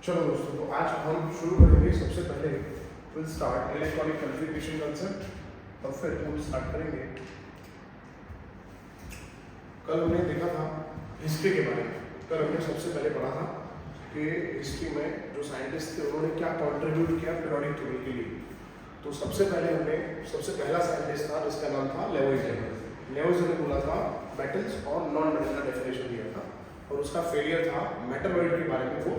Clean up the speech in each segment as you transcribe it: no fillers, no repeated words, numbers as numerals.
चलो दोस्तों, तो आज हम शुरू करेंगे। सबसे पहले will start electronic configuration concept और फिर हम स्टार्ट करेंगे। कल हमने देखा था हिस्ट्री के बारे में। कल हमने सबसे पहले पढ़ा था कि हिस्ट्री में जो साइंटिस्ट थे उन्होंने क्या कंट्रीब्यूट किया पीरियोडिक टेबल के लिए। तो सबसे पहला साइंटिस्ट था जिसका नाम था लेवोइज़ियर। लेवोइज़ियर ने बोला था मेटल्स और नॉन मेटल का डेफिनेशन दिया था और उसका फेलियर था मेटलॉइड के बारे में वो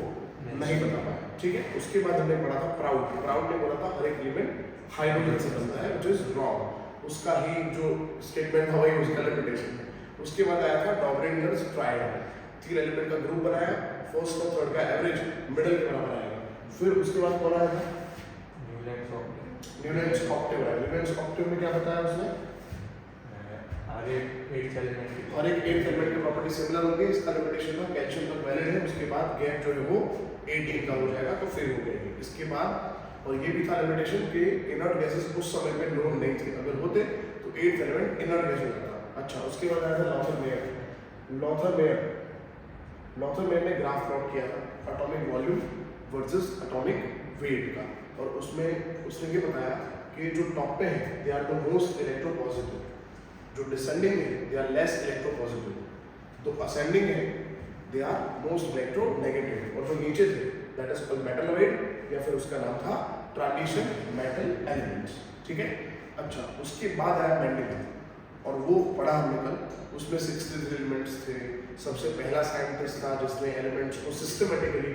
नहीं बता पाया। ठीक है, उसके बाद हमने पढ़ा था प्राउड ने बोला था हर एक एलिमेंट हाइड्रोजन से बनता है, व्हिच इज रॉन्ग। उसका ही जो स्टेटमेंट था वही उसका लिमिटेशन है। उसके बाद आया था डॉबरिनर्स ट्रायड, 3 एलिमेंट का ग्रुप बनाया, फर्स्ट और थर्ड का एवरेज मिडिल के बराबर आएगा। फिर उसके बाद कौन आया था? न्यूलैंड्स ऑक्टेव आया। न्यूलैंड्स ऑक्टेव में क्या बताया उसने? हर एक एलिमेंट की प्रॉपर्टी सिमिलर होगी। इसका लिमिटेशन था कैल्शियम तक वैलिड है, उसके बाद गैप जो है वो 18 का हो जाएगा तो फिर हो गएगी। इसके बाद और ये भी था लिमिटेशन कि इनर्ट गैसेस उस समय में नोन नहीं थे, अगर होते तो 8th एलिमेंट इनर्ट गैस हो जाता। अच्छा, उसके बाद आया था लॉथर मेयर ने ग्राफ प्लॉट किया था atomic volume versus atomic weight का, और उसमें उसने ये बताया कि जो टॉप पे है they are the most electropositive, जो डिसेंडिंग है दे आर लेस इलेक्ट्रोपॉजिटिव, तो असेंडिंग है दे आर मोस्ट इलेक्ट्रोनेगेटिव, और जो नीचे थे दैट इज कॉल्ड मेटलॉइड या फिर उसका नाम था ट्रांजिशन मेटल एलिमेंट्स। ठीक है, अच्छा, उसके बाद आया मेंडल और वो पढ़ा हमने कल। उसमें 63 एलिमेंट्स थे। सबसे पहला साइंटिस्ट था जिसने एलिमेंट्स को सिस्टमेटिकली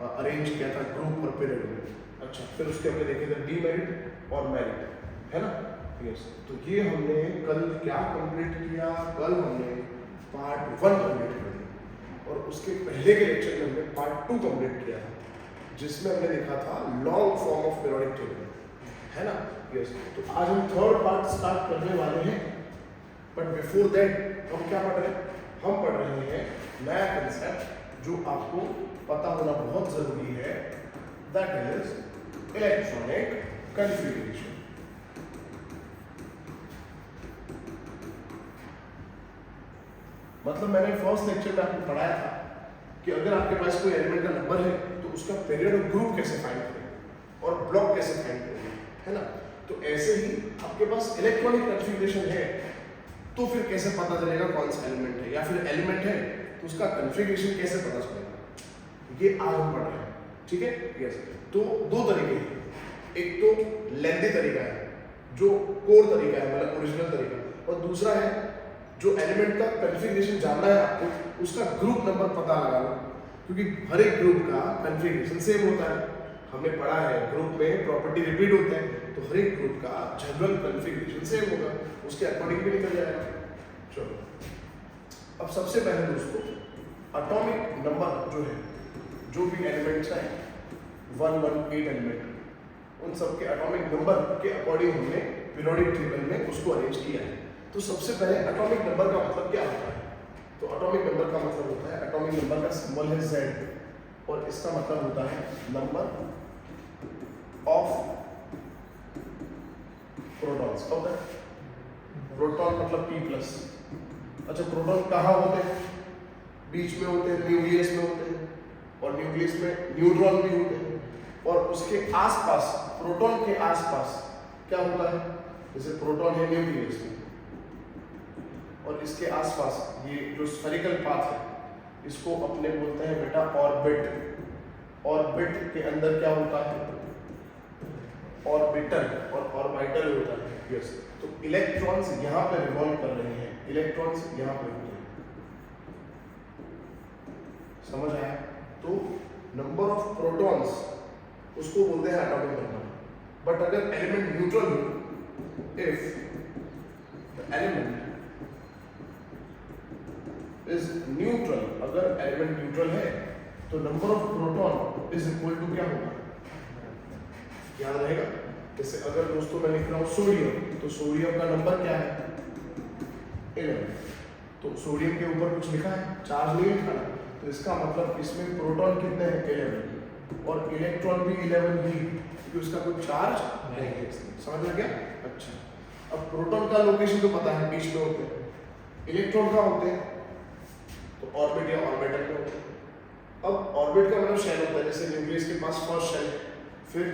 अरेंज किया था ग्रुप और पीरियड में। अच्छा, फिर उसके हमने देखे थे डीमेरिट और मेरिट, है ना? यस, तो ये हमने कल क्या कंप्लीट किया? कल हमने पार्ट 1 कंप्लीट कर दिया और उसके पहले के लेक्चर में हमने पार्ट 2 कंप्लीट किया था जिसमें हमने देखा था long form of periodic table, है ना? यस, तो आज हम थर्ड पार्ट स्टार्ट करने वाले हैं, बट बिफोर दैट हम क्या पढ़ रहे हैं? हम पढ़ रहे हैं नया कंसेप्ट जो आपको पता होना बहुत जरूरी है, दैट इज इलेक्ट्रॉनिक कॉन्फ़िगरेशन। मतलब मैंने फर्स्ट लेक्चर में आपको पढ़ाया था कि अगर आपके पास कोई एलिमेंट का नंबर है तो उसका पीरियड और ग्रुप कैसे फाइंड करें और ब्लॉक कैसे फाइंड करें, है ना? तो ऐसे ही आपके पास इलेक्ट्रॉनिक कॉन्फ़िगरेशन है तो फिर कैसे पता चलेगा कौन सा एलिमेंट है, या फिर एलिमेंट है तो उसका कॉन्फ़िगरेशन कैसे पता चलेगा, ये आज हम पढ़ रहे हैं। ठीक है, यस। तो दो तरीके हैं, एक तो लेंथी तरीका है जो कोर तरीका है, मतलब ओरिजिनल तरीका, और दूसरा है जो एलिमेंट का कॉन्फ़िगरेशन जानना है आपको, उसका ग्रुप नंबर पता लगा लो, क्योंकि हर एक ग्रुप का कॉन्फ़िगरेशन सेम होता है। हमने पढ़ा है ग्रुप में प्रॉपर्टी रिपीट होते हैं, तो हर एक ग्रुप का जनरल कॉन्फ़िगरेशन सेम होगा, उसके अकॉर्डिंग भी निकल जाएगा। चलो, अब सबसे पहले दोस्तों एटॉमिक नंबर जो है, जो भी एलिमेंट्स हैं 118 एलिमेंट, उन सब के एटॉमिक नंबर के अकॉर्डिंग हमने पीरियोडिक टेबल में उसको अरेंज किया है। तो सबसे पहले एटॉमिक नंबर का मतलब क्या होता है? तो एटॉमिक नंबर का मतलब होता है, एटॉमिक नंबर का सिंबल है Z और इसका मतलब होता है नंबर ऑफ प्रोटॉन्स। क्या होता है? प्रोटॉन मतलब P+। अच्छा, प्रोटॉन कहाँ होते हैं? बीच में होते हैं, न्यूक्लियस में होते हैं, और न्यूक्लियस में न्यूट्रॉन भी होते हैं, और उसके आसपास, प्रोटॉन के आसपास क्या होता है? जैसे प्रोटॉन है न्यूक्लियस में और इसके आसपास ये जो स्फेरिकल पाथ है इसको अपने बोलते हैं बेटा ऑर्बिट। ऑर्बिट के अंदर क्या होता है? ऑर्बिटल और ऑर्बिटल होता है। यस, तो इलेक्ट्रॉन्स यहाँ पे रिवॉल्व कर रहे हैं, इलेक्ट्रॉन्स यहाँ पे होते हैं। समझ आया? तो नंबर ऑफ प्रोटॉन्स उसको बोलते हैं एटॉमिक नंबर। बट अगर एलिमेंट न्यूट्रल हो, if the element is neutral, अगर एलिमेंट न्यूट्रल है तो number of proton is equal to क्या होगा? याद रहेगा? जैसे अगर दोस्तों मैं लिख रहा हूँ सोडियम, तो सोडियम का नंबर क्या है? 11। तो सोडियम के ऊपर कुछ लिखा है, चार्ज नहीं लिखा ना, तो इसका मतलब इसमें प्रोटॉन कितने हैं? 11, और इलेक्ट्रॉन भी 11 ही, क्योंकि उसका कोई चार्ज नहीं है। समझ में गया? अच्छा, अब प्रोटॉन का लोकेशन तो पता है, बीच में होते हैं। इलेक्ट्रॉन कहाँ होते हैं? तो ऑर्बिट या ऑर्बिटल में होते हैं। अब ऑर्बिट का मतलब शेल होता है, जैसे न्यूक्लियस के पास फर्स्ट शेल, फिर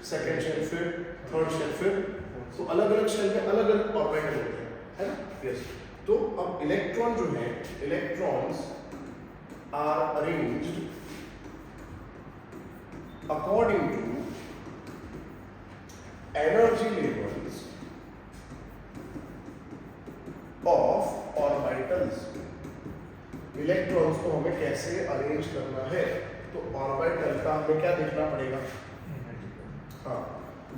सेकंड शेल, फिर थर्ड शेल, फिर तो अलग अलग शेल में अलग अलग ऑर्बिटल होते हैं, है ना? यस। तो अब इलेक्ट्रॉन जो है, electrons are arranged according to energy levels of orbitals. Electrons को हमें कैसे अरेंज करना है, तो ऑर्बिटल का हमें क्या देखना पड़ेगा? हाँ,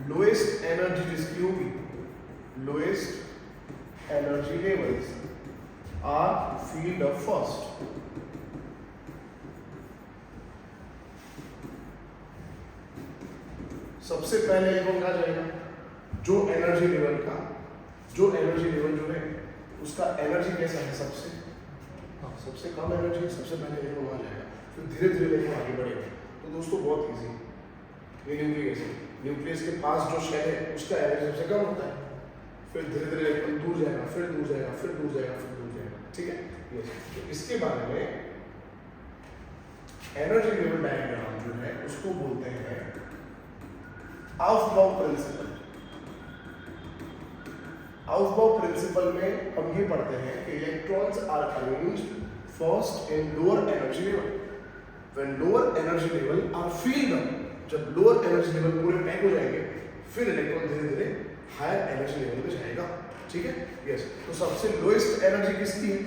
लोएस्ट एनर्जी जिसकी होगी, lowest energy levels are filled of first. सबसे पहले इलेक्ट्रॉन कहा जाएगा जो एनर्जी लेवल जो है उसका एनर्जी कैसा है, सबसे कम एनर्जी, सबसे पहले इलेक्ट्रॉन वहां जाएगा, फिर धीरे धीरे इलेक्ट्रॉन आगे बढ़ेगा। तो दोस्तों बहुत इजी, न्यूक्लियस के पास जो शेल है उसका एनर्जी सबसे कम होता है, फिर धीरे धीरे इलेक्ट्रॉन दूर जाएगा, फिर दूर जाएगा, फिर दूर जाएगा, फिर दूर जाएगा, ठीक है? यस। तो इसके बारे में एनर्जी लेवल डायग्राम जो है उसको बोलते हैं आउफबाउ प्रिंसिपल। आउफबाउ प्रिंसिपल में हम ये पढ़ते हैं कि electrons are arranged first in lower energy level, when lower energy level are filled up. जब लोअर एनर्जी लेवल पूरे पैक हो जाएंगे फिर इलेक्ट्रॉन धीरे धीरे हायर एनर्जी लेवल पे जाएगा, ठीक है? यस। तो सबसे लोएस्ट एनर्जी किसकी है?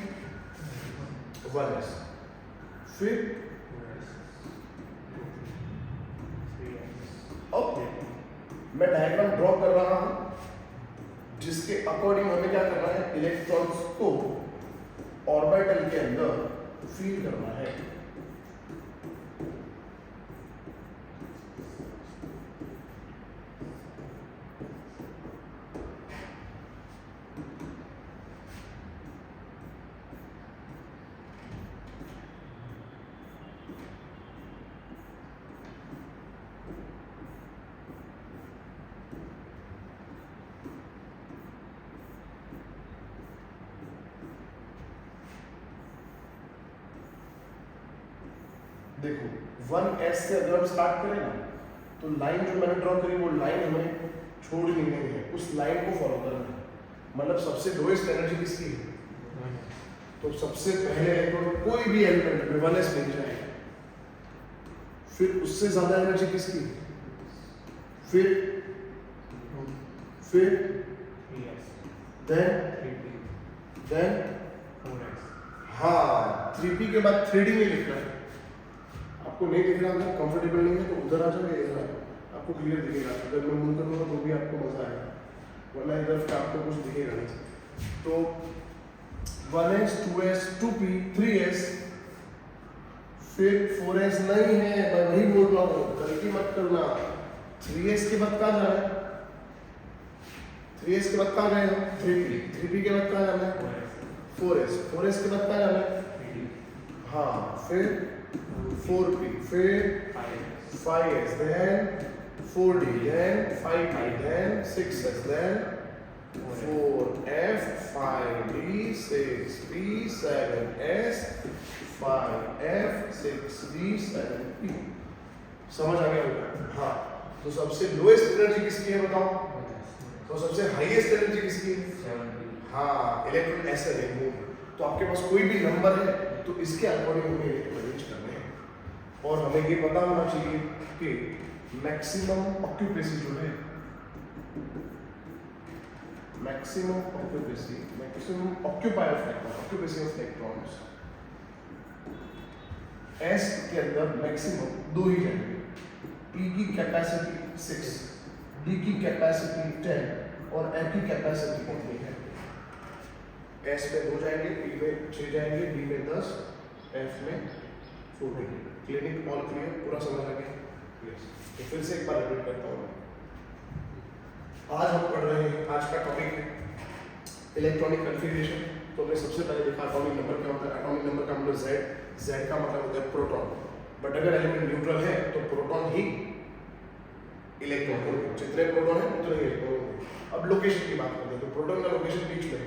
1s, फिर अब मैं डायग्राम ड्रॉ कर रहा हूं जिसके अकॉर्डिंग हमें क्या करना है, इलेक्ट्रॉन्स को ऑर्बिटल के अंदर फील करना है। देखो 1s से अगर हम स्टार्ट करें ना, तो लाइन जो मैंने ड्रॉ करी वो लाइन हमें छोड़नी नहीं है, उस लाइन को फॉलो करना है। मतलब सबसे लोएस्ट एनर्जी किसकी है? तो सबसे पहले इलेक्ट्रॉन कोई भी एलिमेंट में 1s मिल जाएगा, फिर उससे ज्यादा एनर्जी किसकी, फिर देन हाँ 3p के बाद 3d में लिखना है। आपको नहीं दिख रहा, अगर कंफर्टेबल नहीं है तो उधर आ जाओ, इधर आ जाओ, आपको क्लियर दिखेगा। अगर मैं मूव करूँगा तो भी आपको मजा आएगा, वरना इधर से आपको कुछ दिखेगा नहीं। तो 1s 2s 2p 3s, फिर 4s नहीं है, मैं वही बोल रहा हूँ, गलती मत करना। 3s के बाद कहाँ जाना है? 3s के बाद कहाँ जाएगा? 3p 3p के बाद कहाँ जाना है? 4s 4s के बाद कहाँ जाना है? हाँ, फिर 4p, फिर 5s, then 4d, then 5p, then 6s, then 4f, 5d, 6p, 7s, 5f, 6d, 7p। समझ आ गया होगा? हाँ। तो सबसे लोएस्ट एनर्जी किसकी है बताओ? तो सबसे हाईएस्ट एनर्जी किसकी है? हाँ, इलेक्ट्रॉन ऐसे अरेंज होगा। तो आपके पास कोई भी नंबर है तो इसके अकॉर्डिंग हमें इलेक्ट्रॉन अरेंज करने हैं, और हमें ये पता होना चाहिए कि मैक्सिमम ऑक्यूपेसी जो है, maximum occupier factor, occupancy of electrons, S के अंदर मैक्सिमम 2 ही जाएंगे। E की कैपेसिटी 6, D की कैपेसिटी 10 और F की कैपेसिटी कितनी है? S में 2 जाएंगे, P में 6 जाएंगे, D में 10, F में 14। क्लिनिक ऑल क्लियर, पूरा समझ आ गया? यस। तो फिर से एक बार रिपीट करता हूँ। आज हम पढ़ रहे हैं, आज का टॉपिक है इलेक्ट्रॉनिक कन्फिगरेशन। तो मैं सबसे पहले देखा एटॉमिक नंबर क्या होता है। एटॉमिक नंबर का मतलब Z का मतलब होता है प्रोटॉन। बट अगर एलिमेंट न्यूट्रल है तो प्रोटॉन ही इलेक्ट्रॉन होंगे, जितने प्रोटॉन है उतने ही इलेक्ट्रॉन होंगे। अब लोकेशन की बात करते हैं, तो प्रोटॉन का लोकेशन बीच में,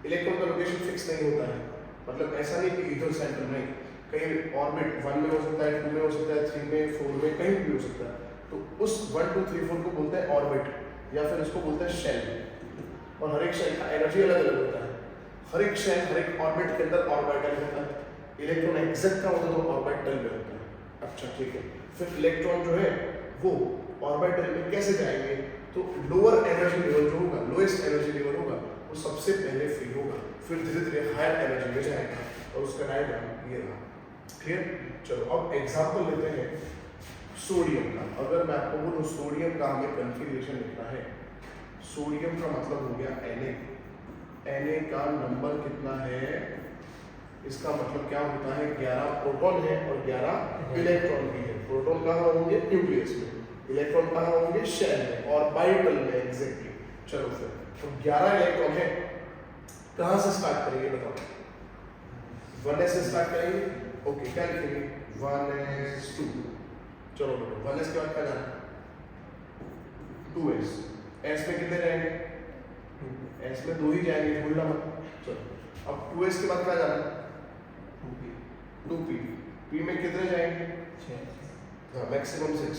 इलेक्ट्रॉन का लोकेशन फिक्स नहीं होता है। मतलब ऐसा नहीं कि इधर सेंटर नहीं, कहीं ऑर्बिट 1 में हो सकता है, 2 में हो सकता है, 3 में, 4 में, कहीं भी हो सकता है। तो उस 1 2 3 4 को बोलते हैं ऑर्बिट, या फिर इसको बोलते हैं शेल। और हर एक शेल का एनर्जी अलग अलग होता है। हर एक शेल, हर एक ऑर्बिट के अंदर ऑर्बिटल होता है। इलेक्ट्रॉन एग्जैक्ट का होता है तो ऑर्बिटल में होता है। अच्छा ठीक है, फिर इलेक्ट्रॉन जो है वो ऑर्बिटल में कैसे जाएंगे? तो लोअर एनर्जी लेवल जो होगा, लोएस्ट एनर्जी लेवल होगा, वो सबसे पहले फ्री होगा, फिर धीरे धीरे हायर एनर्जी में जाएगा, और उसका डायग्राम ये रहा। क्लियर? चलो अब एग्जांपल लेते हैं सोडियम का। अगर मैं आपको बोलूं सोडियम का हमें कॉन्फ़िगरेशन लिखना है, सोडियम का मतलब हो गया Na का नंबर कितना है? इसका मतलब क्या होता है? 11 प्रोटॉन है और 11 इलेक्ट्रॉन भी है। प्रोटॉन कहाँ होंगे? न्यूक्लियस में। इलेक्ट्रॉन कहाँ होंगे? शेल में, ऑर्बिटल में। एग्जैक्टली। चलो फिर तो 11 इलेक्ट्रॉन है, कहाँ से स्टार्ट करेंगे बताओ? 1s से स्टार्ट करेंगे। ओके, क्या लिखेंगे? 1s2। चलो बेटो 1s के बाद क्या जाना? 2s। s में कितने जाएंगे? s में 2 ही जाएंगे, भूलना मत। चलो अब 2s के बाद क्या जाना? 2p। p में कितने जाएंगे? 6। हाँ, मैक्सिमम 6।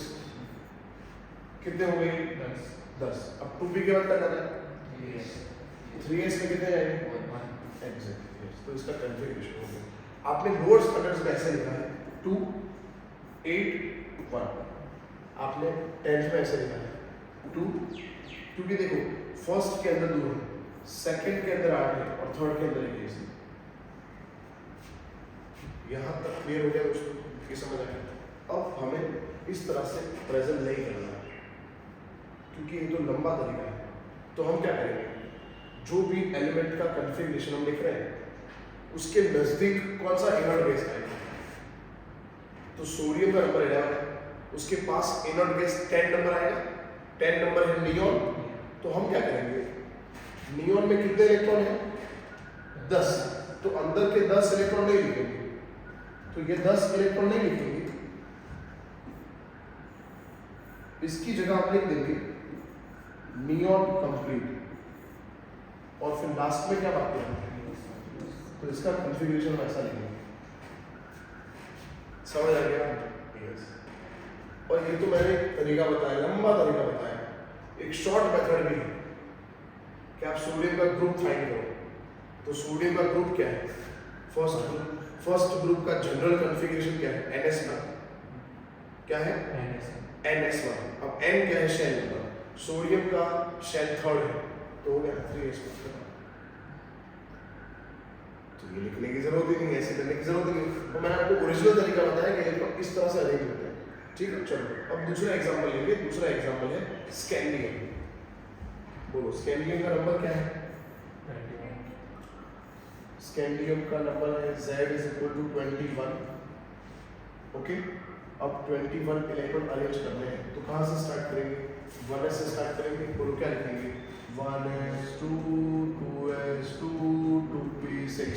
कितने हो गए? 10। अब 2p के बाद क्या जाना? 3s में कितने जाएंगे? 1। एग्जैक्टली। तो इसका कॉन्फ़िगरेशन हो गया। आपने लोअर स्टैंडर्ड्स में ऐसे लिखा है 2 8 1। आपने 10th में ऐसे लिखा है 2, क्योंकि देखो फर्स्ट के अंदर 2 है, सेकंड के अंदर 8 है और थर्ड के अंदर 1 है। यहाँ तक क्लियर हो गया दोस्तों? ये समझ आ गया? अब हमें इस तरह से प्रेजेंट नहीं करना है, क्योंकि ये तो लंबा तरीका है। तो हम क्या करेंगे? जो भी एलिमेंट का कॉन्फ़िगरेशन हम लिख रहे हैं उसके नजदीक कौन सा इनर्ट गैस आएगा? तो सोडियम का नंबर 11 है, उसके पास इनर्ट गैस 10 नंबर आएगा। 10 नंबर है नियॉन। तो हम क्या करेंगे? नियॉन में कितने इलेक्ट्रॉन है? 10। तो अंदर के 10 इलेक्ट्रॉन नहीं लिखेंगे, तो ये 10 इलेक्ट्रॉन नहीं लिखेंगे, इसकी जगह आप लिख देंगे नियॉन कंप्लीट, और फिर लास्ट में क्या बात करेंगे? तो इसका कॉन्फ़िगरेशन ऐसा लिखेंगे। समझ आ गया? यस। और ये तो मैंने तरीका बताया, लंबा तरीका बताया। एक शॉर्ट मेथड भी है कि आप सोडियम का ग्रुप फाइंड करो। तो सोडियम का ग्रुप क्या है? फर्स्ट ग्रुप का जनरल कॉन्फ़िगरेशन क्या है? NS का क्या है? NS1। अब N क्या है? Shell number. सोडियम का शेल 3rd है, तो हो गया 3s। तो ये लिखने की जरूरत ही नहीं है, ऐसे करने की जरूरत ही नहीं। तो मैंने आपको ओरिजिनल तरीका बताया कि इलेक्ट्रॉन इस तरह से अरेंज होते हैं। ठीक है, चलो अब दूसरा एग्जांपल लेंगे। दूसरा एग्जांपल है स्कैंडियम। बोलो स्कैंडियम का नंबर क्या है? स्कैंडियम का नंबर है Z=21। ओके, अब 21 इलेक्ट्रॉन अरेंज करने हैं, तो कहाँ से स्टार्ट करेंगे? 1s से स्टार्ट करेंगे। बोलो क्या लिखेंगे? 1s2 2s2 2p6।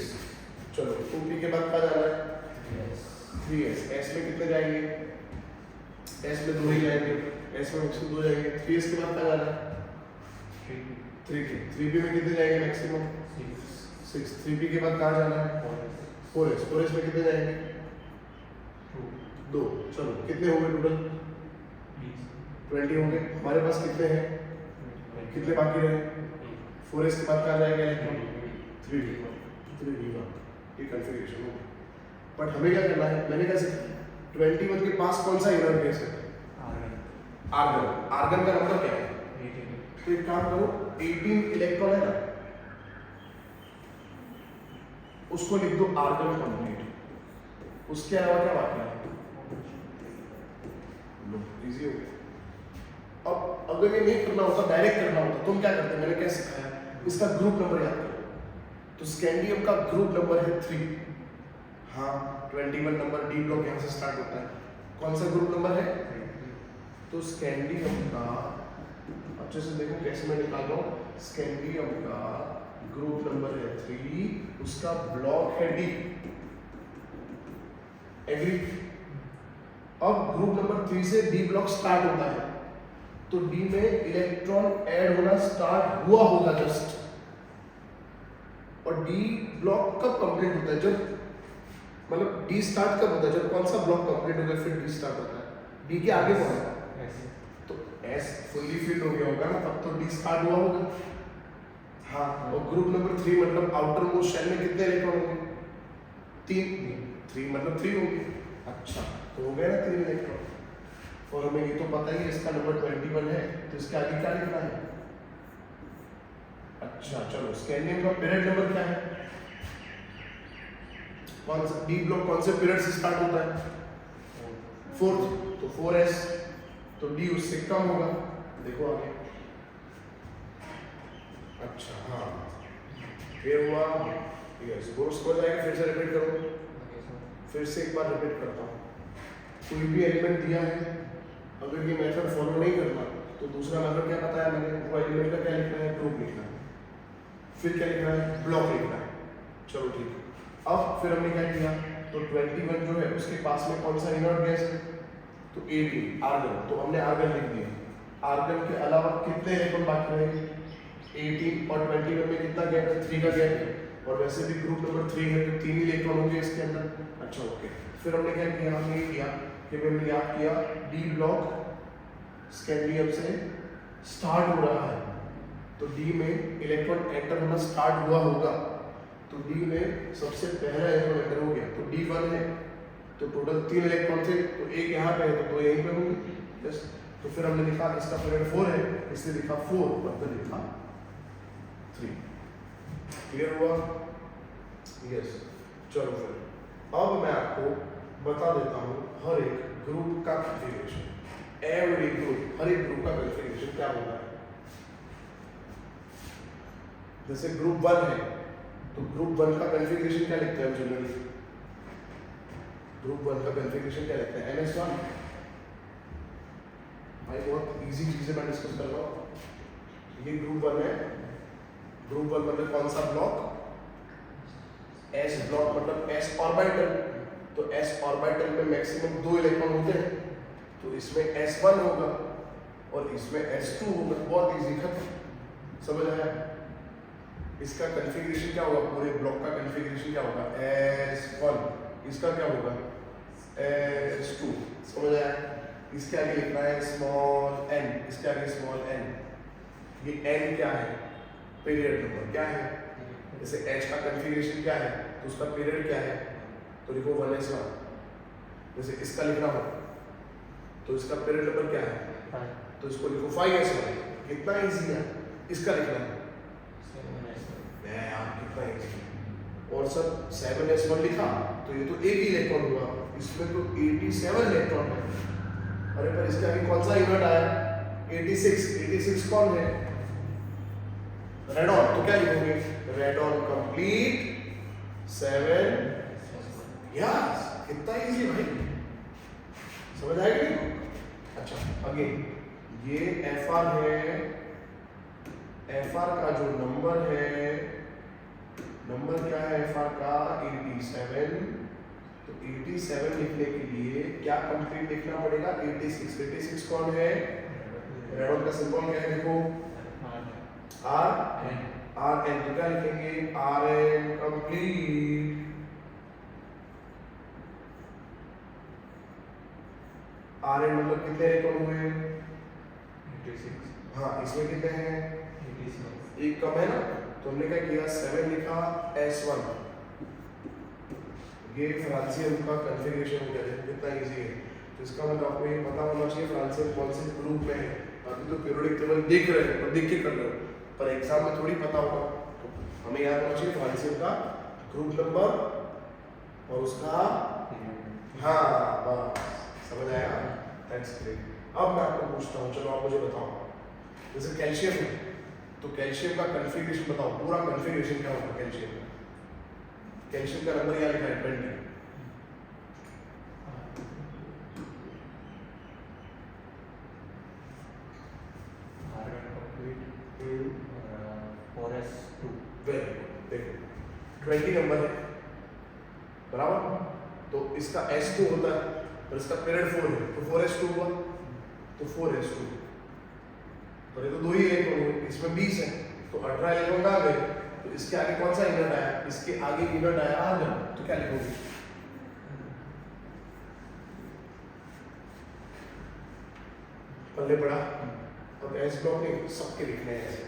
चलो 2p के बाद क्या जाना है? 3s। s में कितने जाएंगे? s में 2 ही जाएंगे, s में मैक्सिमम 2 जाएंगे। 3s के बाद क्या जाना है? 3p में कितने जाएंगे मैक्सिमम? 6। 3p के बाद कहाँ जाना है? 4s। 4s में कितने जाएंगे? 2। चलो कितने हो गए टोटल? 20 हो गए। हमारे पास कितने हैं? कितने बाकी रहे? 4s के बाद कहाँ जाएगा इलेक्ट्रॉन? 3p1। ये कॉन्फ़िगरेशन होगा। बट हमें क्या करना है? मैंने कैसे 21 के पास कौन सा इनर्ट गैस है? आर्गन। आर्गन का नंबर क्या है? तो एक काम करो, 18 इलेक्ट्रॉन है ना, उसको लिख दो आर्गन कंप्लीट। उसके अलावा क्या बाकी है? इजी हो गया। अब अगर ये नहीं करना होता, डायरेक्ट करना होता, तुम क्या करते? मैंने क्या सिखाया? इसका ग्रुप नंबर याद करो। तो स्कैंडियम का ग्रुप नंबर है 3। हाँ, 21 नंबर डी ब्लॉक यहाँ से स्टार्ट होता है। कौन सा ग्रुप नंबर है? तो स्कैंडियम का अच्छे से देखो कैसे मैं निकाल रहा हूँ। स्कैंडियम का ग्रुप नंबर है 3, उसका ब्लॉक है डी। एग्री? अब ग्रुप नंबर 3 से डी ब्लॉक स्टार्ट होता है, तो डी में इलेक्ट्रॉन ऐड होना स्टार्ट हुआ होगा जस्ट। और डी ब्लॉक कब कंप्लीट होता है? जब मतलब डी स्टार्ट कब होता है? जब कौन सा ब्लॉक कंप्लीट हो गया फिर डी स्टार्ट होता है। डी के आगे कौन है? एस। तो एस फुल्ली फिल्ड हो गया होगा ना, तब तो डी स्टार्ट हुआ होगा। हाँ, और ग्रुप नंबर 3 मतलब आउटर मोस्ट शेल में कितने इलेक्ट्रॉन होंगे? 3। 3 मतलब 3 होंगे। अच्छा, तो हो गया ना 3 इलेक्ट्रॉन। और हमें ये तो पता ही है इसका नंबर 21 है, तो इसके आगे क्या लिखना है? अच्छा चलो, स्कैंडियम का पीरियड नंबर क्या है? कौन सा डी ब्लॉक कौन से पीरियड से स्टार्ट होता है? 4th, तो 4s, तो डी उससे कम होगा। देखो आगे। अच्छा हाँ, फिर हुआ यस, बोर्स हो जाएगा। फिर से रिपीट करो, फिर से एक बार रिपीट करता हूँ। कोई भी एलिमेंट दिया है, अगर ये मेथड फॉलो नहीं करना तो दूसरा मेथड क्या बताया मैंने? वो एलिमेंट का क्या लिखना है? ग्रुप लिखना है। फिर क्या लिखना है? ब्लॉक लिखना है। चलो ठीक है। अब फिर हमने क्या किया? तो 21 जो है उसके पास में कौन सा इनर्ट गैस है? तो 18 आर्गन, तो हमने आर्गन लिख दिया। आर्गन के अलावा कितने इलेक्ट्रॉन बाकी रहे? 18 और 21 में कितना गैप है? 3 का गैप है। और वैसे भी ग्रुप नंबर 3 है तो 3 इलेक्ट्रॉन होंगे इसके अंदर। अच्छा ओके, फिर हमने क्या किया? हमने ये किया कि हमने याद किया डी ब्लॉक स्कैंडियम से स्टार्ट हो रहा है, तो डी में इलेक्ट्रॉन एंटर होना स्टार्ट हुआ होगा। तो डी में सबसे पहला इलेक्ट्रॉन एंटर हो गया, तो डी 1 है, तो टोटल 3 इलेक्ट्रॉन थे, तो एक यहाँ पे है तो 2 यहीं पे होंगे। यस, तो फिर हमने लिखा इसका पीरियड 4 है, इसलिए लिखा 4 और फिर लिखा 3। क्लियर हुआ? यस। चलो फिर अब मैं आपको बता देता हूँ हर एक ग्रुप का कॉन्फ़िगरेशन। एवरी ग्रुप, हर एक ग्रुप का कॉन्फ़िगरेशन क्या होता है। जैसे ग्रुप 1 है, तो ग्रुप 1 का कॉन्फ़िगरेशन क्या लिखते हैं हम जनरली? ग्रुप 1 का कॉन्फ़िगरेशन क्या लिखते हैं? NS1। भाई बहुत इजी चीजें मैं डिस्कस कर रहा हूँ। ये ग्रुप 1 है। ग्रुप 1 मतलब कौन सा ब्लॉक? S ब्लॉक मतलब S ऑर्बिटल। तो S ऑर्बिटल में मैक्सिमम 2 इलेक्ट्रॉन होते हैं, तो इसमें S1 होगा और इसमें S2 होगा। बहुत इजी, खत्म। समझ आया? इसका कॉन्फ़िगरेशन क्या होगा? पूरे ब्लॉक का कॉन्फ़िगरेशन क्या होगा? S1। इसका क्या होगा? S2। समझ आया? इसके आगे लिखना है स्मॉल n, इसके आगे स्मॉल n। ये n क्या है? पीरियड नंबर क्या है? जैसे H का कॉन्फ़िगरेशन क्या है तो उसका पीरियड क्या है? तो लिखो 1s1। जैसे इसका लिखना हो तो इसका पीरियड नंबर क्या है? तो इसको लिखो 5s1। कितना इजी है। इसका लिखना है यार, कितना इजी। और सब 7s1 लिखा तो ये तो एक ही इलेक्ट्रॉन हुआ, इसमें तो 87 इलेक्ट्रॉन है। अरे पर इसके आगे कौन सा इनर्ट आया? 86। 86 कौन है? रेडॉन। तो क्या लिखोगे? Radon complete 7। यस, कितना इजी भाई, समझ आएगी? अच्छा अगेन, ये FR है। FR का जो नंबर है, नंबर क्या है FR का? 87। तो 87 लिखने के लिए क्या कंप्लीट लिखना पड़ेगा? 86। 86 कौन है? रेडॉन का सिंबल क्या है? देखो RN। तो क्या लिखेंगे? RN complete. RN मतलब कितने इलेक्ट्रॉन हुए? 86। हाँ, इसमें कितने हैं? 87। एक कम है ना, तो हमने क्या किया? 7 लिखा S1। ये फ्रांसियम का कॉन्फ़िगरेशन हो गया। कितना इजी है। तो इसका मतलब आपको ये पता होना चाहिए फ्रांसियम कौन से ग्रुप में है। अभी तो पीरियोडिक टेबल देख रहे हैं और देख के कर रहे हो, पर एग्जाम में थोड़ी पता होगा। तो हमें याद होना चाहिए फ्रांसियम का ग्रुप नंबर और उसका, हाँ बस, समझ आया? That's great. अब मैं आपको पूछता हूँ, चलो आप मुझे बताओ, जैसे कैल्शियम है, तो कैल्शियम का कॉन्फ़िगरेशन बताओ, पूरा कॉन्फ़िगरेशन क्या होगा कैल्शियम का? कैल्शियम का नंबर यहाँ लिखा है 20। Very good. देखो 20 नंबर है, बराबर। तो इसका S2 होता है और इसका पीरियड 4 है, तो 4s2 हुआ, तो 4s2। तो ये तो 2 ही इलेक्ट्रॉन हुए, इसमें 20 है, तो 18 इलेक्ट्रॉन आ गए। तो इसके आगे कौन सा इनर्ट आया? इसके आगे इनर्ट आया आर्गन। तो क्या लिखोगे? पल्ले पड़ा। अब एस ब्लॉक नहीं, सबके लिखने हैं ऐसे,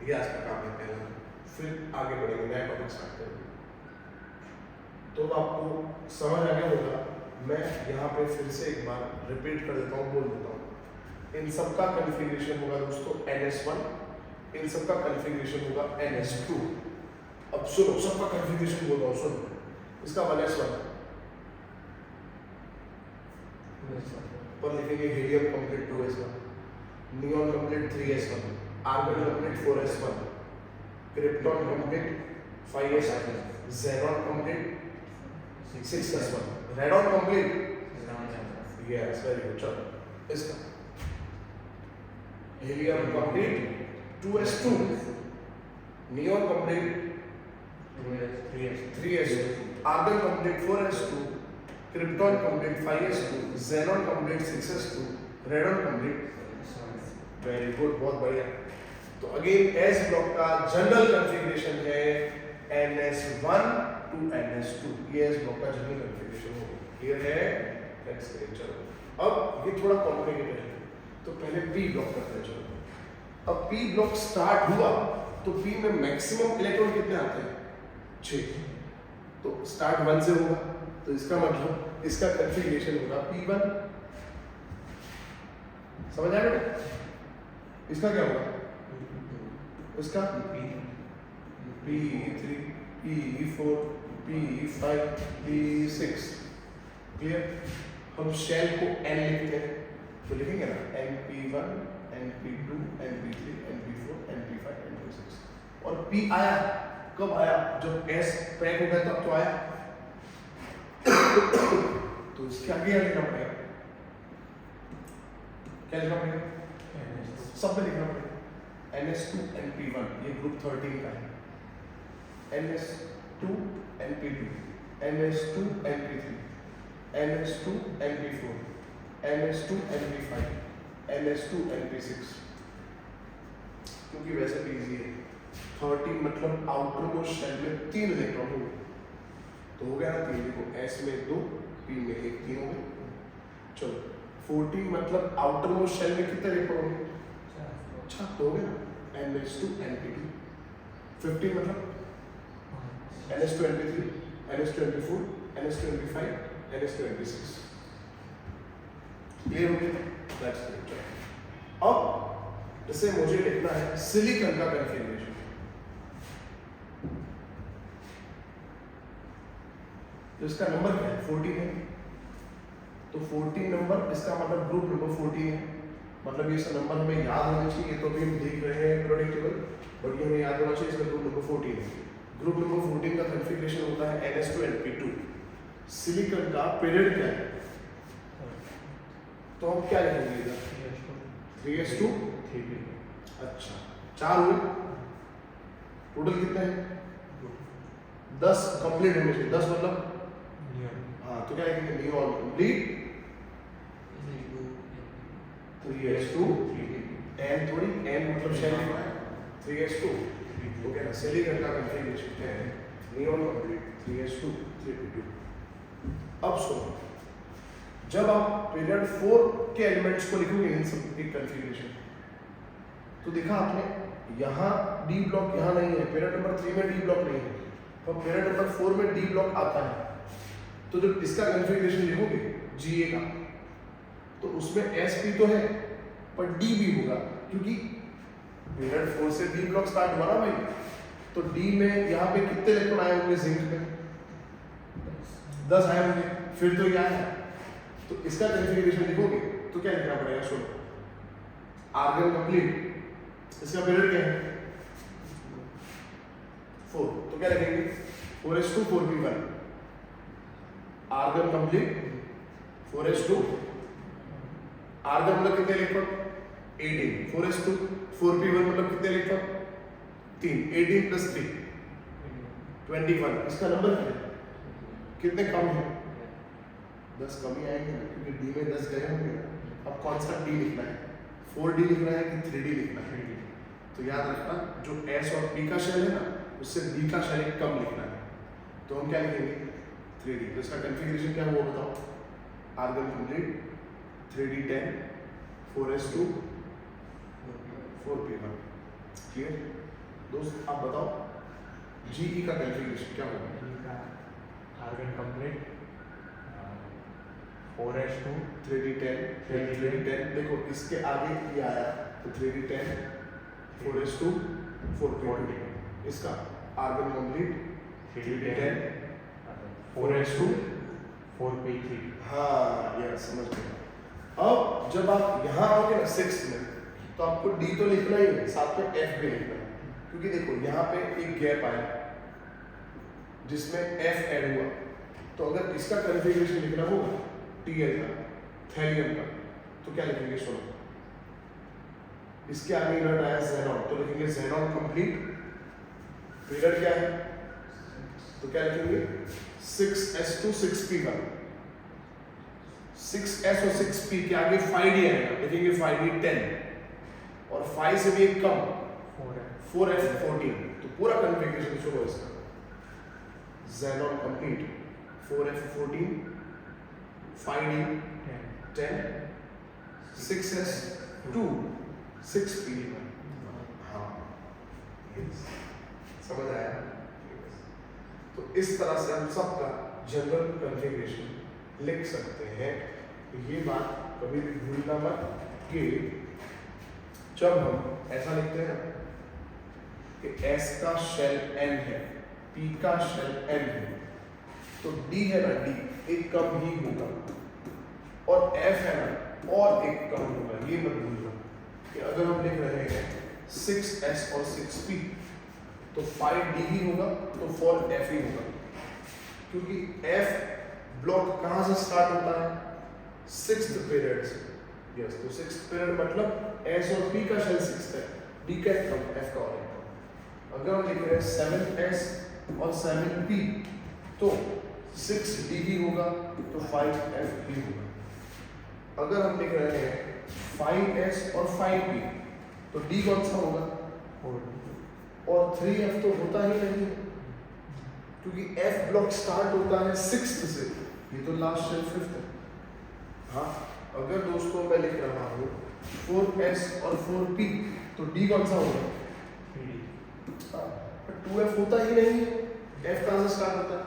ये आज का काम है पहला। फिर आगे बढ़ेंगे, नया टॉपिक स्टार्ट करेंगे। तो आपको समझ आ गया होगा। मैं यहाँ पे फिर से एक बार रिपीट कर देता हूँ, बोल देता हूँ। इन सबका कॉन्फ़िगरेशन होगा दोस्तों NS1, इन सबका कॉन्फ़िगरेशन होगा NS2। अब सुनो, सबका कॉन्फ़िगरेशन बोल रहा हूँ, सुनो। इसका 1s1 पर लिखेंगे helium complete 2s1, neon complete 3s1, argon complete 4s1, krypton complete 5s1, xenon complete 6s1, radon complete, yes very good. चलो इसका helium complete 2s2, neon complete 3s2, argon complete 4s2, krypton complete 5s2, xenon complete 6s2, radon complete. Very good, बहुत बढ़िया। तो again S block का general configuration है NS1 to NS2, ये S block का general configuration होगा। Clear है? Next करें। चलो अब ये थोड़ा कॉम्प्लिकेटेड है, तो पहले पी ब्लॉक करते हैं। चलो अब पी ब्लॉक स्टार्ट हुआ तो पी में मैक्सिमम इलेक्ट्रॉन कितने आते हैं? 6। तो स्टार्ट 1 से होगा, तो इसका मतलब इसका कॉन्फ़िगरेशन होगा P1। समझ आया बेटा? इसका क्या होगा? इसका P3, P4, P5, P6। Clear? हम शेल को N लिखते हैं, तो लिखेंगे ना NP1, NP2, NP3, NP4, NP5, NP6। और P आया कब आया? जब S पैक हो गया तब तो आया। तो इसके आगे क्या लिखना पड़ेगा? क्या लिखना पड़ेगा? सब में लिखना पड़ेगा NS2 NP1, ये ग्रुप 13 का है। NS2 NP2, NS2 NP3, NS2 NP4, NS2 NP5, NS2 NP6। क्योंकि वैसे भी इजी है। 13 मतलब आउटर मोस्ट शेल में 3 इलेक्ट्रॉन होंगे, तो हो गया ना 3। देखो S में 2, P में 1, 3 हो गए। चलो 14 मतलब आउटर मोस्ट शेल में कितने इलेक्ट्रॉन होंगे? 4, तो हो गया ना NS2 NP2। 15 मतलब NS2 NP3, NS2 NP4, NS2 NP5, NS2 NP6। Clear हो गया? That's it. अब जैसे मुझे लिखना है सिलिकॉन का कॉन्फ़िगरेशन, तो इसका नंबर क्या है? 14 है। तो 14 नंबर, इसका मतलब ग्रुप नंबर 14 है। मतलब ये सब नंबर हमें याद होना चाहिए। तो अभी हम देख रहे हैं पीरियोडिक टेबल, बट ये हमें याद होना चाहिए, इसका ग्रुप नंबर 14 है। ग्रुप नंबर 14 का कॉन्फ़िगरेशन होता है NS2 NP2। सिलिकॉन का पीरियड क्या है? तो हम क्या लिखेंगे इधर? 3s2। अच्छा 4 हुए, टोटल कितने हैं? 10 कंप्लीट होने चाहिए। 10 मतलब हाँ, तो क्या लिखेंगे? नियॉन कंप्लीट 3s2, N थोड़ी, N मतलब शेल लिखना है 3s2। तो क्या सिलिकॉन का कॉन्फ़िगरेशन है नियॉन कंप्लीट 3s2 3p2। अब सुनो, जब आप पीरियड 4 के एलिमेंट्स को लिखोगे इन सब के कॉन्फ़िगरेशन, तो देखा आपने यहाँ D ब्लॉक यहाँ नहीं है, पीरियड नंबर 3 में D ब्लॉक नहीं है, तो पीरियड नंबर 4 में D ब्लॉक आता है। तो जब इसका कॉन्फ़िगरेशन लिखोगे Ga का, तो उसमें sp तो है पर D भी होगा, क्योंकि पीरियड 4 से D ब्लॉक स्टार्ट हुआ ना भाई। तो D में यहाँ पे कितने इलेक्ट्रॉन आए होंगे? जिंक में 10 आए होंगे, फिर तो ये आया। तो इसका कॉन्फ़िगरेशन लिखोगे तो क्या लिखना पड़ेगा? सुनो, आर्गन कंप्लीट, इसका पीरियड क्या है? 4, तो क्या लिखेंगे? 4s2 4p1। Argon complete 4s2, argon मतलब कितने इलेक्ट्रॉन? 18, 4s2 4p1 मतलब कितने इलेक्ट्रॉन? 3, 18 प्लस 3 21। इसका नंबर क्या है? कितने कम है? 10 कम ही आएंगे ना, क्योंकि D में 10 गए होंगे। अब कौन सा D लिखना है? 4D लिखना है कि 3D लिखना है? तो याद रखना, जो S और P का शेल है ना, उससे D का शेल कम लिखना है। तो हम क्या लिखेंगे? 3D। तो इसका कॉन्फ़िगरेशन क्या हुआ बताओ? Argon complete 3d10 4s2 4p1। Clear दोस्त? आप बताओ GE का कॉन्फ़िगरेशन क्या होगा? आर्गन कंप्लीट 4s2 3d10 देखो इसके आगे ये आया तो 3d10 4s2 4p2। इसका argon complete 3d10 4s2 4p3। हाँ यार समझ गए। अब जब आप यहाँ आओगे ना 6th में तो आपको D तो लिखना ही है, साथ में F भी लिखना है, क्योंकि देखो यहाँ पे एक गैप आया जिसमें F ऐड हुआ। तो अगर इसका कॉन्फ़िगरेशन लिखना होगा Tl का थैलियम का तो क्या लिखेंगे? सुनो, इसके आगे यूनिट आया ज़ेनॉन तो लिखेंगे ज़ेनॉन कंप्लीट। पीरियड क्या है तो क्या लिखेंगे? 6s2 6p1। 6s और 6p के आगे 5d आएगा, लिखेंगे 5d 10 और 5 से भी एक कम 4f 14। तो पूरा कॉन्फ़िगरेशन सुनो इसका, xenon complete 4f 14 5d 10 6s 2 6p। हाँ समझ आया? तो इस तरह से हम सबका जनरल कॉन्फ़िगरेशन लिख सकते हैं। तो ये बात कभी भी भूलना मत कि जब हम ऐसा लिखते हैं कि S का शेल N है, P का शेल N है, तो D है ना D एक कम ही होगा और F है ना और एक कम होगा। ये मत भूलना कि अगर हम लिख रहे हैं 6s और 6p तो 5d ही होगा तो 4f ही होगा, क्योंकि f ब्लॉक कहाँ से स्टार्ट होता है? 6th पीरियड से। यस, तो 6th पीरियड मतलब s और p का शेल 6th है, d का एक कम, f का और एक कम। अगर हम लिख रहे हैं 7s और 7p तो 6d ही होगा तो 5f भी होगा। अगर हम लिख रहे हैं 5s और 5p तो d कौन सा होगा? और 3f तो होता ही नहीं है, क्योंकि f ब्लॉक स्टार्ट होता है 6th से, ये तो लास्ट शेल 5th है। हाँ, अगर दोस्तों मैं लिख रहा हूँ 4s और 4p तो d कौन सा होगा? 2f होता ही नहीं है, f कहाँ से स्टार्ट होता है?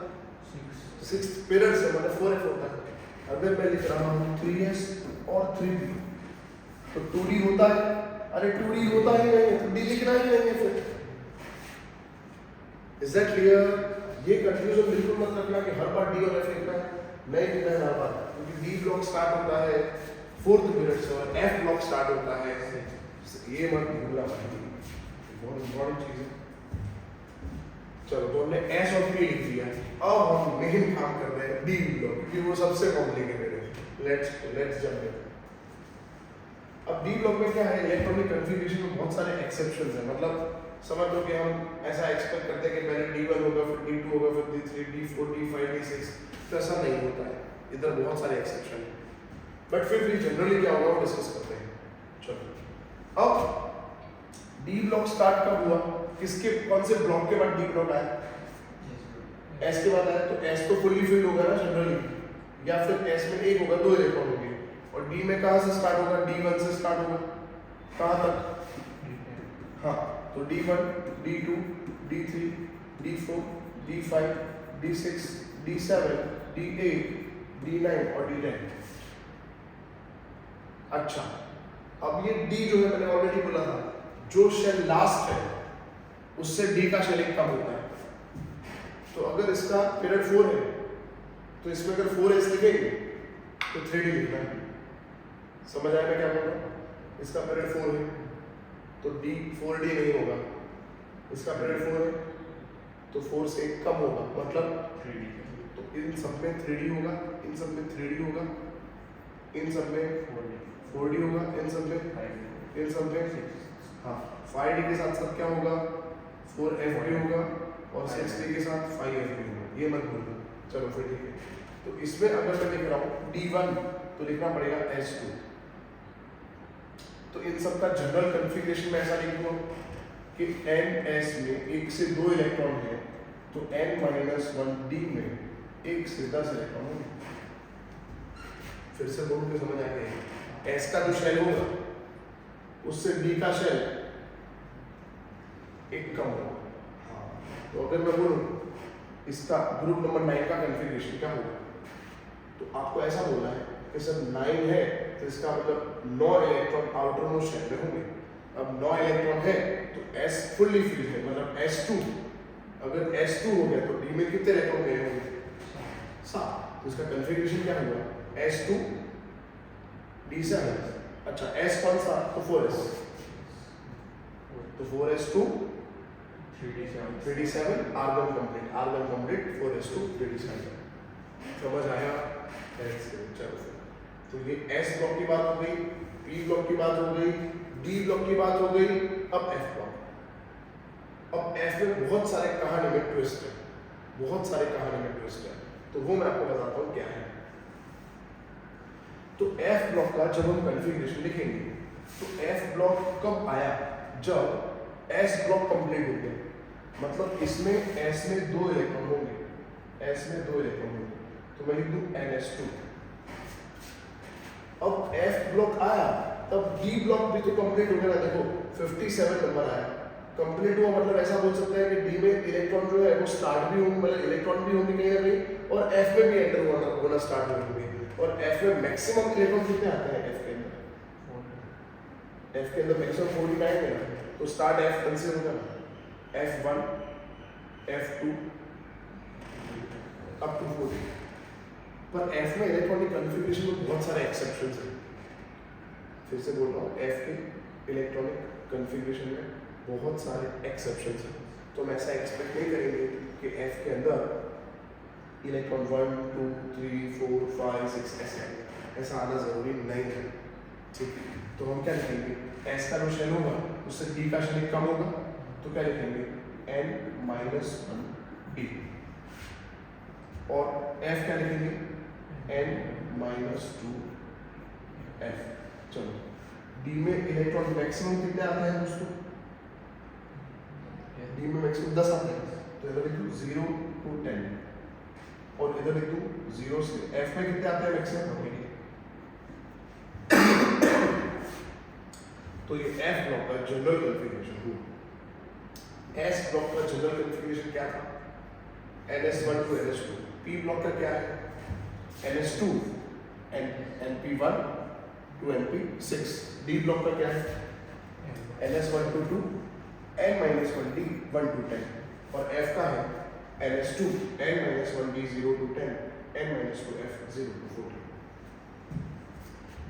6th पीरियड से, मतलब 4f होता है। अगर मैं लिख रहा हूँ 3s और 3p तो 2d होता है। अरे 2d होता ही नहीं है तो d लिखना ही नहीं है फिर। Is that clear? ये कंफ्यूजन बिल्कुल मत रखना कि हर बार d और f लिखना है, नहीं लिखना है हर बार, क्योंकि d ब्लॉक स्टार्ट होता है 4th पीरियड से और f ब्लॉक स्टार्ट होता है, ये मत भूलना भाई, बहुत इंपॉर्टेंट चीज है। चलो तो हमने s और p लिख दिया, अब हम मेन काम कर रहे हैं d ब्लॉक, क्योंकि वो सबसे कॉम्प्लिकेटेड है। Let's jump in. अब d ब्लॉक में क्या है, इलेक्ट्रॉनिक कॉन्फ़िगरेशन में बहुत सारे एक्सेप्शंस हैं। मतलब समझ लो कि हम ऐसा एक्सपेक्ट करते हैं कि पहले d1 होगा, फिर d2 होगा, फिर d3 d4 d5 d6, तो ऐसा नहीं होता है, इधर बहुत सारे एक्सेप्शन हैं। बट फिर भी जनरली क्या होगा वो डिस्कस करते हैं। चलो अब d ब्लॉक स्टार्ट कब हुआ? किसके, कौन से ब्लॉक के बाद d ब्लॉक आया? s के बाद आया, तो s तो फुल्ली फिल्ड होगा ना जनरली, या फिर s में एक होगा, 2 इलेक्ट्रॉन होंगे, और d में कहाँ से स्टार्ट होगा? d1 से स्टार्ट होगा, कहाँ तक? हाँ, तो d1 d2 d3 d4 d5 d6 d7 d8 d9 और d10। अच्छा, अब ये d जो है मैंने ऑलरेडी बोला था, जो शेल लास्ट है उससे d का शेल एक कम होता है। तो अगर इसका पीरियड 4 है तो इसमें अगर 4s लिखेंगे तो 3d लिखना है। समझ आया मैं क्या बोल रहा हूँ? इसका पीरियड 4 है तो d 4d नहीं होगा, इसका पीरियड 4 है तो 4 से कम होगा, मतलब 3d। तो इन सब में 3d होगा, इन सब में 3d होगा, इन सब में 4d होगा, इन सब में हाँ 5d के साथ साथ क्या होगा? 4fd होगा और 6d के साथ 5fd होगा, ये मत भूलना। चलो फिर ठीक है, तो इसमें अगर मैं लिख रहा हूँ d1 तो लिखना पड़ेगा s2। तो इन सब का जनरल कॉन्फ़िगरेशन में ऐसा लिखूंगा कि ns में 1 से 2 इलेक्ट्रॉन है तो n-1d में 1 से 10 इलेक्ट्रॉन होंगे। फिर से बोल के समझ आ गया, S का जो शेल होगा उससे D का शेल एक कम होगा। हाँ, तो अगर मैं बोलूँ इसका ग्रुप नंबर 9 का कॉन्फ़िगरेशन क्या होगा, तो आपको ऐसा बोलना है कि सर 9 है तो इसका मतलब 9 इलेक्ट्रॉन आउटर मोस्ट शेल में होंगे। अब 9 इलेक्ट्रॉन है तो S फुल्ली फिल्ड है, मतलब S2। अगर S2 हो गया तो D में कितने इलेक्ट्रॉन गए होंगे, 7। तो इसका कॉन्फ़िगरेशन क्या हुआ, S2 D7। अच्छा S कौन सा, तो 4s, तो 4s2 3d7 argon complete 4s2 3d7। समझ आया? चलो तो ये S ब्लॉक की बात हो गई, P ब्लॉक की बात हो गई, D ब्लॉक की बात हो गई। अब F ब्लॉक, अब F में बहुत सारे कहानी में ट्विस्ट है, तो वो मैं आपको बताता हूँ क्या है। तो F ब्लॉक का जब हम कॉन्फ़िगरेशन लिखेंगे तो F ब्लॉक कब आया, जब S ब्लॉक कंप्लीट हो गया, मतलब इसमें S में 2 इलेक्ट्रॉन होंगे, तो मैं लिख दूं NS2। अब F ब्लॉक आया तब D ब्लॉक भी तो कंप्लीट हो गया ना, देखो 57 नंबर आया, कंप्लीट हुआ, मतलब ऐसा बोल सकते हैं कि D में इलेक्ट्रॉन जो है वो स्टार्ट भी होंगे, मतलब इलेक्ट्रॉन भी होंगे कहीं ना कहीं, और F में भी एंटर होना स्टार्ट होंगे। और F में मैक्सिमम इलेक्ट्रॉन कितने आते हैं, F के अंदर मैक्सिमम 49 है ना, तो स्टार्ट F1 से होगा ना, F1 F2 अप टू 40। पर F में इलेक्ट्रॉनिक कॉन्फ़िगरेशन में बहुत सारे एक्सेप्शंस हैं, फिर से बोल रहा हूँ, F के इलेक्ट्रॉनिक कॉन्फ़िगरेशन में बहुत सारे एक्सेप्शंस हैं। तो हम ऐसा एक्सपेक्ट नहीं करेंगे कि F के अंदर इलेक्ट्रॉन 1 2 3 4 5 6 ऐसा आना जरूरी नहीं है, ठीक है। तो हम क्या लिखेंगे, S का जो शेल होगा उससे D का शेल कम होगा, तो क्या लिखेंगे N-1D, और F क्या लिखेंगे N-2F। चलो D में इलेक्ट्रॉन मैक्सिमम कितने आते हैं दोस्तों, D में मैक्सिमम 10 आते हैं, तो इधर लिख दूं 0 to 10, और इधर लिख दूं 0 से F में कितने आते हैं मैक्सिमम। तो ये F ब्लॉक का जनरल कॉन्फ़िगरेशन हुआ। S ब्लॉक का जनरल कॉन्फ़िगरेशन क्या था, NS1 to NS2। P block का क्या है, NS2 NP1 to NP6। D block का क्या है, NS1 to 2 N-1D 1 to 10, और F का है NS2 N-1D 0 to 10 N-2F 0 to 14।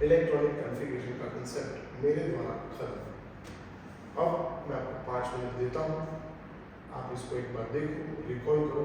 Electronic configuration का कंसेप्ट मेरे द्वारा खत्म। अब मैं आपको 5 मिनट देता हूँ, आप इसको एक बार देखो, रिकॉल करो।